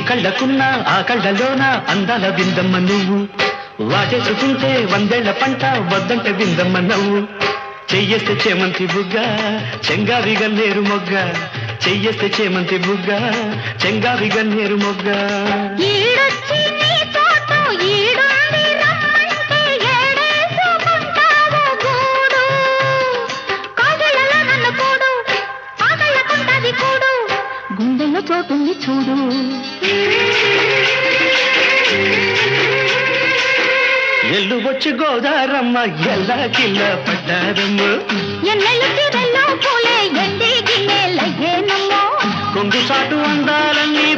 కళ్ళకున్న ఆ కళ్ళలోన అందాల విందమ్మ నువ్వు వాటేసుకుంటే వందేళ్ల పంట వద్దంటే విందమ్మ నవ్వు చెయ్యేస్తే చేమంతి బుగ్గ చెంగావి గన్నేరు మొగ్గ చెయ్యేస్తే చేమంతి బుగ్గ చెంగావి గన్నేరు మొగ్గ గుండెల్లో చోటుంది చూడు ఎల్లు వచ్చి గోదారమ్మ ఎల్లా కిల్ల పడ్డారమ్మ పూలే ఎండి గిన్నెలయ్యేనమ్మో కొంగు సాటు అందాలన్నీ